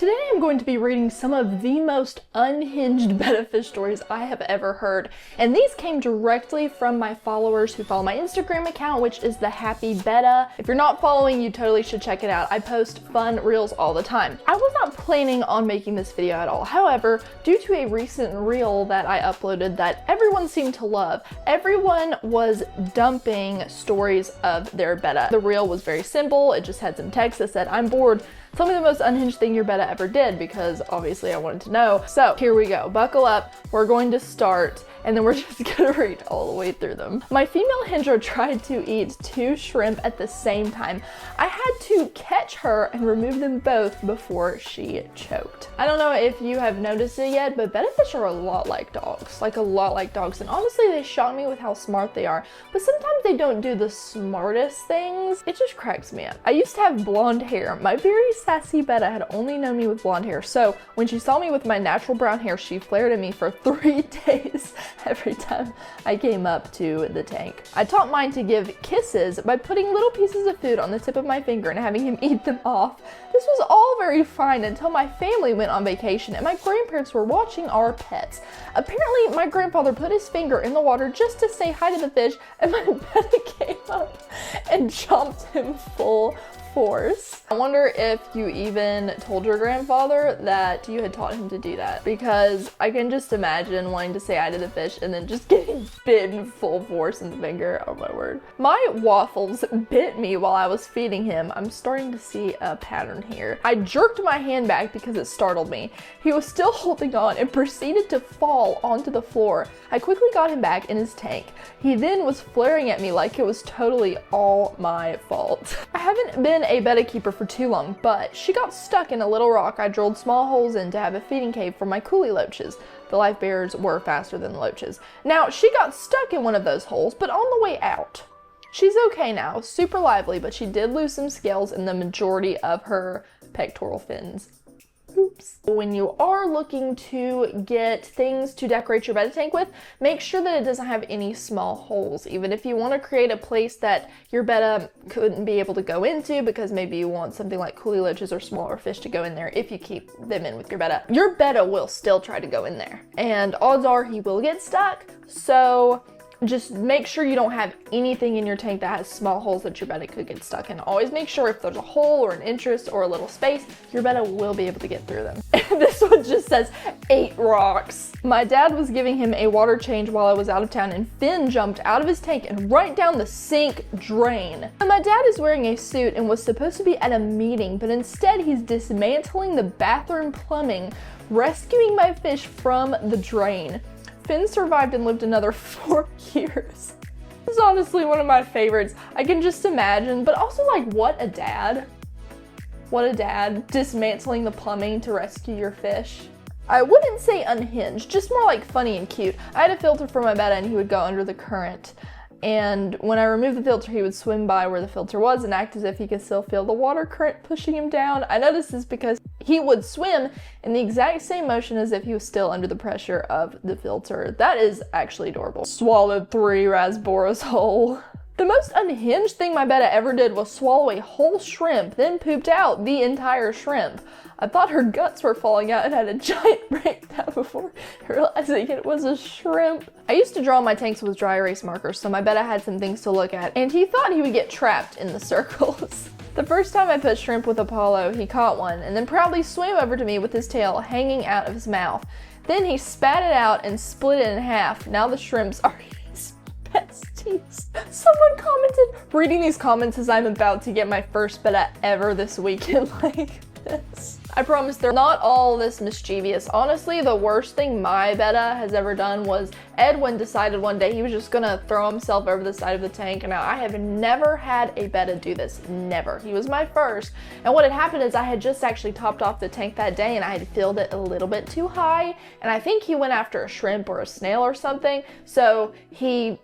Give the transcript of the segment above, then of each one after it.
Today I'm going to be reading some of the most unhinged Betta fish stories I have ever heard, and these came directly from my followers who follow my Instagram account, which is the Happy Betta. If you're not following, you totally should check it out. I post fun reels all the time. I was not planning on making this video at all. However, due to a recent reel that I uploaded that everyone seemed to love, everyone was dumping stories of their Betta. The reel was very simple. It just had some text that said, "I'm bored. Tell me the most unhinged thing your Betta ever did," because obviously I wanted to know. So here we go. Buckle up. We're going to start, and then we're just gonna read all the way through them. My female hinger tried to eat 2 shrimp at the same time. I had to catch her and remove them both before she choked. I don't know if you have noticed it yet, but Betta fish are a lot like dogs. Like a lot like dogs. And honestly, they shock me with how smart they are. But sometimes they don't do the smartest things. It just cracks me up. I used to have blonde hair. My very sassy Betta had only known me with blonde hair. So when she saw me with my natural brown hair, she flared at me for 3 days every time I came up to the tank. I taught mine to give kisses by putting little pieces of food on the tip of my finger and having him eat them off. This was all very fine until my family went on vacation and my grandparents were watching our pets. Apparently, my grandfather put his finger in the water just to say hi to the fish, and my Betta came up and chomped him full force. I wonder if you even told your grandfather that you had taught him to do that, because I can just imagine wanting to say hi to the fish and then just getting bitten full force in the finger. Oh my word. My waffles bit me while I was feeding him. I'm starting to see a pattern here. I jerked my hand back because it startled me. He was still holding on and proceeded to fall onto the floor. I quickly got him back in his tank. He then was flaring at me like it was totally all my fault. I haven't been a Betta keeper for too long, but she got stuck in a little rock I drilled small holes in to have a feeding cave for my coolie loaches. The life bearers were faster than the loaches. Now, she got stuck in one of those holes, but on the way out, she's okay now, super lively, but she did lose some scales in the majority of her pectoral fins. Oops. When you are looking to get things to decorate your Betta tank with, make sure that it doesn't have any small holes. Even if you want to create a place that your Betta couldn't be able to go into because maybe you want something like coolie loaches or smaller fish to go in there, if you keep them in with your Betta will still try to go in there. And odds are he will get stuck, so just make sure you don't have anything in your tank that has small holes that your Betta could get stuck in. Always make sure if there's a hole or an interest or a little space, your Betta will be able to get through them. This one just says 8 rocks. My dad was giving him a water change while I was out of town, and Finn jumped out of his tank and right down the sink drain. And my dad is wearing a suit and was supposed to be at a meeting, but instead he's dismantling the bathroom plumbing, rescuing my fish from the drain. Finn survived and lived another 4 years. This is honestly one of my favorites. I can just imagine, but also like, what a dad. What a dad, dismantling the plumbing to rescue your fish. I wouldn't say unhinged, just more like funny and cute. I had a filter for my Betta and he would go under the current. And when I removed the filter, he would swim by where the filter was and act as if he could still feel the water current pushing him down. I noticed this because he would swim in the exact same motion as if he was still under the pressure of the filter. That is actually adorable. Swallowed 3 Rasboras whole. The most unhinged thing my Betta ever did was swallow a whole shrimp, then pooped out the entire shrimp. I thought her guts were falling out and had a giant breakdown before realizing it was a shrimp. I used to draw my tanks with dry erase markers, so my Betta had some things to look at, and he thought he would get trapped in the circles. The first time I put shrimp with Apollo, he caught one, and then proudly swam over to me with his tail hanging out of his mouth. Then he spat it out and split it in half. Now the shrimps are his besties. Someone commented, reading these comments as I'm about to get my first Betta ever this weekend like this. I promise they're not all this mischievous. Honestly, the worst thing my Betta has ever done was Edwin decided one day he was just gonna throw himself over the side of the tank. And now I have never had a Betta do this, never. He was my first. And what had happened is I had just actually topped off the tank that day and I had filled it a little bit too high. And I think he went after a shrimp or a snail or something. So he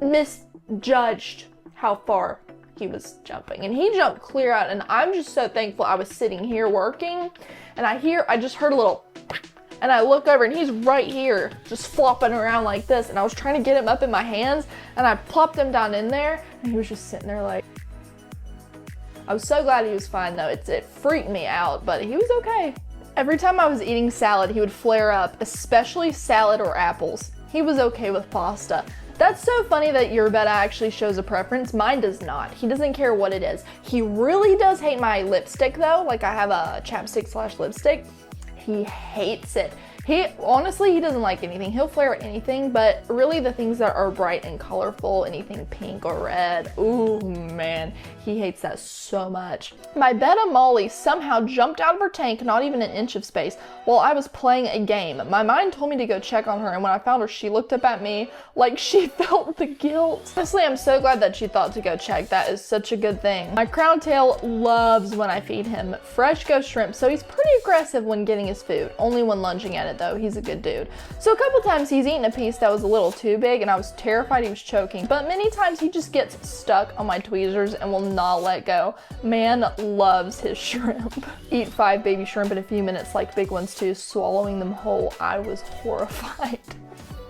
misjudged how far he was jumping, and he jumped clear out, and I'm just so thankful I was sitting here working, and I just heard a little, and I look over and he's right here just flopping around like this, and I was trying to get him up in my hands, and I plopped him down in there, and he was just sitting there like, I was so glad he was fine though. It freaked me out, but he was okay. Every time I was eating salad, he would flare up, especially salad or apples. He was okay with pasta. That's so funny that your Betta actually shows a preference. Mine does not. He doesn't care what it is. He really does hate my lipstick though. Like I have a chapstick / lipstick. He hates it. Honestly, he doesn't like anything. He'll flare at anything, but really the things that are bright and colorful, anything pink or red, ooh man, he hates that so much. My Betta Molly somehow jumped out of her tank, not even an inch of space, while I was playing a game. My mind told me to go check on her, and when I found her, she looked up at me like she felt the guilt. Honestly, I'm so glad that she thought to go check. That is such a good thing. My crown tail loves when I feed him fresh ghost shrimp, so he's pretty aggressive when getting his food, only when lunging at it though. He's a good dude. So a couple times he's eaten a piece that was a little too big and I was terrified he was choking, but many times he just gets stuck on my tweezers and will not let go. Man loves his shrimp. Eat 5 baby shrimp in a few minutes like big ones too, swallowing them whole. I was horrified.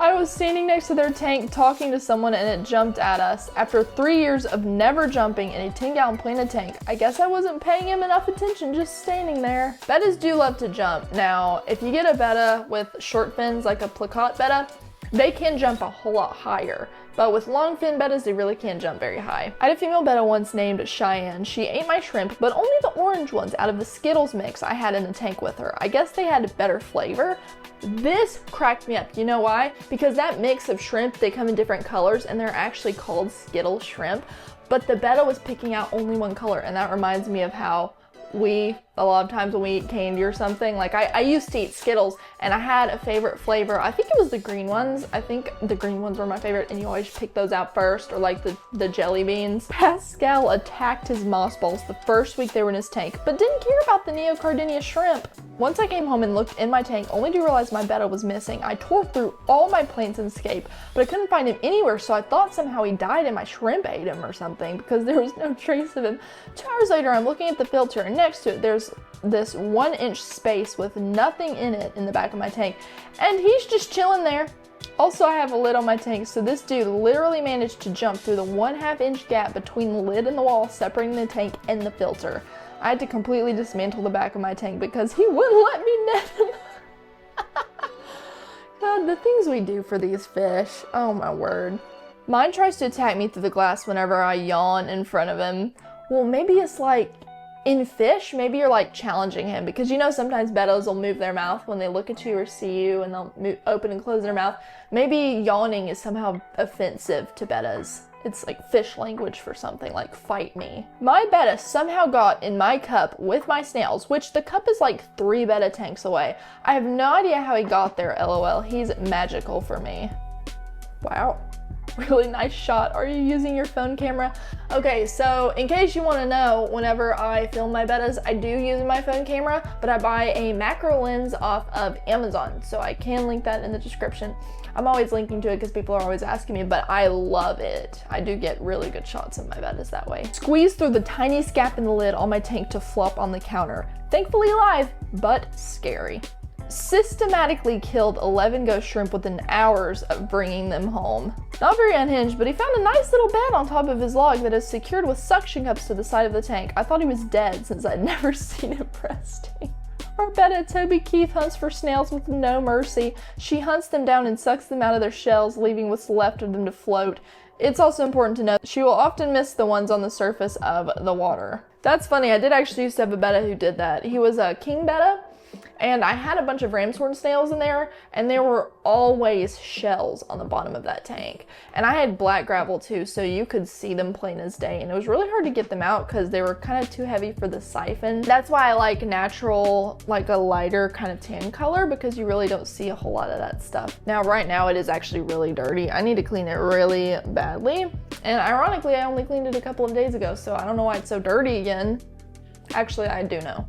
I was standing next to their tank talking to someone and it jumped at us. After 3 years of never jumping in a 10-gallon planted tank, I guess I wasn't paying him enough attention just standing there. Bettas do love to jump. Now, if you get a Betta with short fins like a placotte Betta, they can jump a whole lot higher. But with long fin Bettas, they really can't jump very high. I had a female Betta once named Cheyenne. She ate my shrimp, but only the orange ones out of the Skittles mix I had in the tank with her. I guess they had better flavor. This cracked me up. You know why? Because that mix of shrimp, they come in different colors and they're actually called Skittle shrimp. But the Betta was picking out only one color, and that reminds me of how a lot of times when we eat candy or something, like I used to eat Skittles and I had a favorite flavor. I think it was the green ones. I think the green ones were my favorite, and you always pick those out first, or like the jelly beans. Pascal attacked his moss balls the first week they were in his tank, but didn't care about the Neocardinia shrimp. Once I came home and looked in my tank, only to realize my Betta was missing. I tore through all my plants and scape, but I couldn't find him anywhere, so I thought somehow he died and my shrimp ate him or something, because there was no trace of him. 2 hours later, I'm looking at the filter, and next to it, there's this 1-inch space with nothing in it in the back of my tank, and he's just chilling there. Also, I have a lid on my tank, so this dude literally managed to jump through the 1/2-inch gap between the lid and the wall, separating the tank and the filter. I had to completely dismantle the back of my tank because he wouldn't let me net him. God, the things we do for these fish, oh my word. Mine tries to attack me through the glass whenever I yawn in front of him. Well, maybe it's like, in fish, maybe you're like challenging him, because you know sometimes Bettas will move their mouth when they look at you or see you, and they'll open and close their mouth. Maybe yawning is somehow offensive to Bettas. It's like fish language for something, like fight me. My Betta somehow got in my cup with my snails, which the cup is like 3 Betta tanks away. I have no idea how he got there, lol. He's magical for me. Wow. Really nice shot. Are you using your phone camera? Okay, so in case you want to know, whenever I film my Bettas, I do use my phone camera, but I buy a macro lens off of Amazon, so I can link that in the description. I'm always linking to it because people are always asking me, but I love it. I do get really good shots of my Bettas that way. Squeeze through the tiniest gap in the lid on my tank to flop on the counter. Thankfully alive, but scary. Systematically killed 11 ghost shrimp within hours of bringing them home. Not very unhinged, but he found a nice little bed on top of his log that is secured with suction cups to the side of the tank. I thought he was dead since I'd never seen him resting. Our Betta Toby Keith hunts for snails with no mercy. She hunts them down and sucks them out of their shells, leaving what's left of them to float. It's also important to note she will often miss the ones on the surface of the water. That's funny, I did actually used to have a Betta who did that. He was a king Betta, and I had a bunch of ramshorn snails in there, and there were always shells on the bottom of that tank. And I had black gravel too, so you could see them plain as day, and it was really hard to get them out because they were kind of too heavy for the siphon. That's why I like natural, like a lighter kind of tan color, because you really don't see a whole lot of that stuff. Now, right now it is actually really dirty. I need to clean it really badly, and ironically, I only cleaned it a couple of days ago, so I don't know why it's so dirty again. Actually, I do know.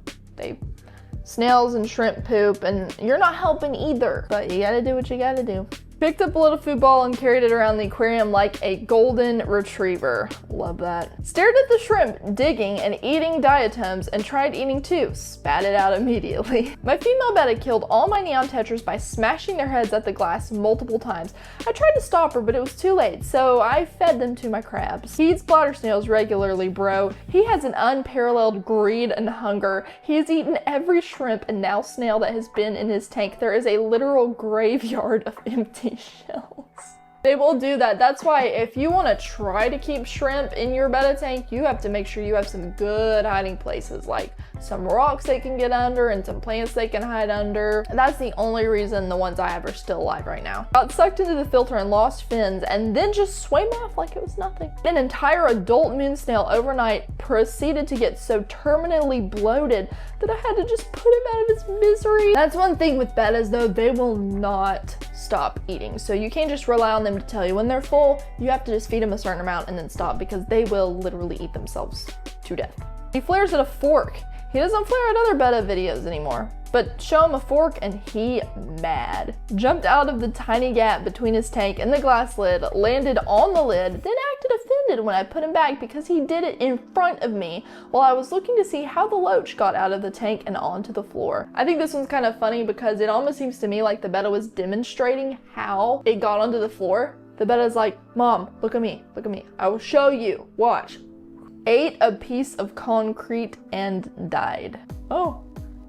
Snails and shrimp poop, and you're not helping either, but you gotta do what you gotta do. Picked up a little food ball and carried it around the aquarium like a golden retriever. Love that. Stared at the shrimp digging and eating diatoms and tried eating too. Spat it out immediately. My female betta killed all my neon tetras by smashing their heads at the glass multiple times. I tried to stop her, but it was too late, so I fed them to my crabs. He eats bladder snails regularly, bro. He has an unparalleled greed and hunger. He has eaten every shrimp and now snail that has been in his tank. There is a literal graveyard of empty shells. They will do that. That's why if you want to try to keep shrimp in your betta tank, you have to make sure you have some good hiding places, like some rocks they can get under and some plants they can hide under. And that's the only reason the ones I have are still alive right now. Got sucked into the filter and lost fins and then just swam off like it was nothing. An entire adult moon snail overnight proceeded to get so terminally bloated that I had to just put him out of his misery. That's one thing with bettas though, they will not stop eating. So you can't just rely on them to tell you when they're full. You have to just feed them a certain amount and then stop, because they will literally eat themselves to death. He flares at a fork. He doesn't flare at other betta videos anymore, but show him a fork and he mad. Jumped out of the tiny gap between his tank and the glass lid, landed on the lid, then acted offended when I put him back because he did it in front of me while I was looking to see how the loach got out of the tank and onto the floor. I think this one's kind of funny because it almost seems to me like the betta was demonstrating how it got onto the floor. The betta's like, Mom, look at me, I will show you, watch. Ate a piece of concrete and died. Oh.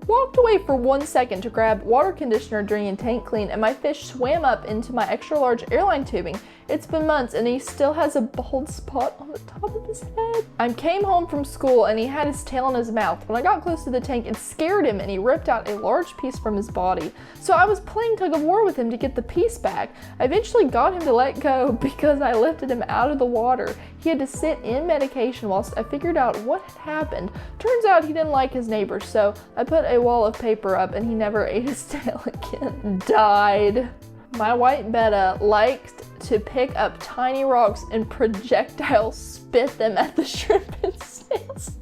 Walked away for 1 second to grab water conditioner during a tank clean and my fish swam up into my extra large airline tubing. It's been months and he still has a bald spot on the top of his head. I came home from school and he had his tail in his mouth. When I got close to the tank, it scared him and he ripped out a large piece from his body. So I was playing tug of war with him to get the piece back. I eventually got him to let go because I lifted him out of the water. He had to sit in medication whilst I figured out what had happened. Turns out he didn't like his neighbors, so I put a wall of paper up and he never ate his tail again. Died. My white betta liked to pick up tiny rocks and projectile spit them at the shrimp and snails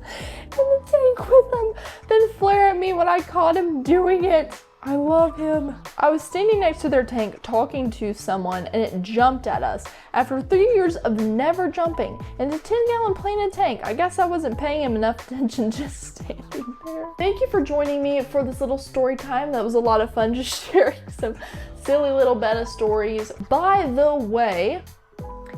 in the tank with them, then flare at me when I caught him doing it. I love him. I was standing next to their tank talking to someone and it jumped at us. After 3 years of never jumping in the 10-gallon planted tank, I guess I wasn't paying him enough attention just standing there. Thank you for joining me for this little story time. That was a lot of fun, just sharing some silly little betta stories. By the way,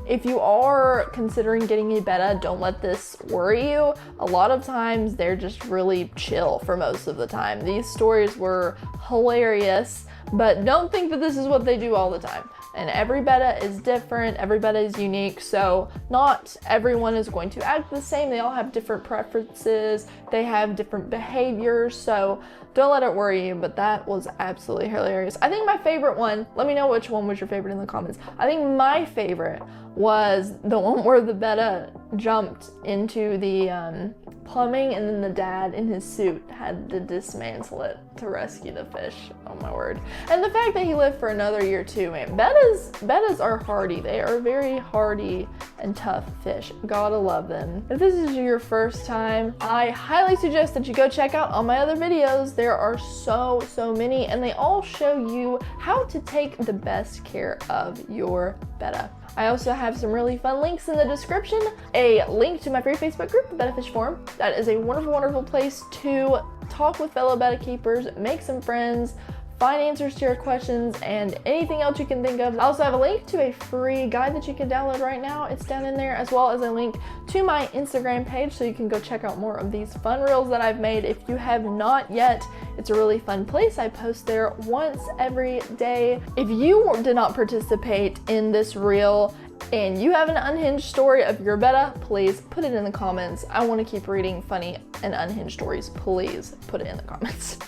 if you are considering getting a betta, don't let this worry you. A lot of times they're just really chill for most of the time. These stories were hilarious, but don't think that this is what they do all the time. And every betta is different, every betta is unique, so not everyone is going to act the same. They all have different preferences, they have different behaviors, so don't let it worry you, but that was absolutely hilarious. I think my favorite one, let me know which one was your favorite in the comments. I think my favorite was the one where the betta jumped into the plumbing and then the dad in his suit had to dismantle it to rescue the fish. Oh my word. And the fact that he lived for another year too, man. Bettas are hardy. They are very hardy and tough fish. Gotta love them. If this is your first time, I highly suggest that you go check out all my other videos. There are so many and they all show you how to take the best care of your betta. I also have some really fun links in the description. A link to my free Facebook group, the Betta Fish Forum. That is a wonderful place to talk with fellow betta keepers, make some friends, find answers to your questions, and anything else you can think of. I also have a link to a free guide that you can download right now. It's down in there, as well as a link to my Instagram page so you can go check out more of these fun reels that I've made. If you have not yet, it's a really fun place. I post there once every day. If you did not participate in this reel and you have an unhinged story of your betta, please put it in the comments. I want to keep reading funny and unhinged stories. Please put it in the comments.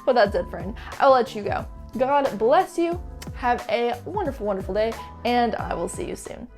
But that's it, friend. I'll let you go. God bless you. Have a wonderful day, and I will see you soon.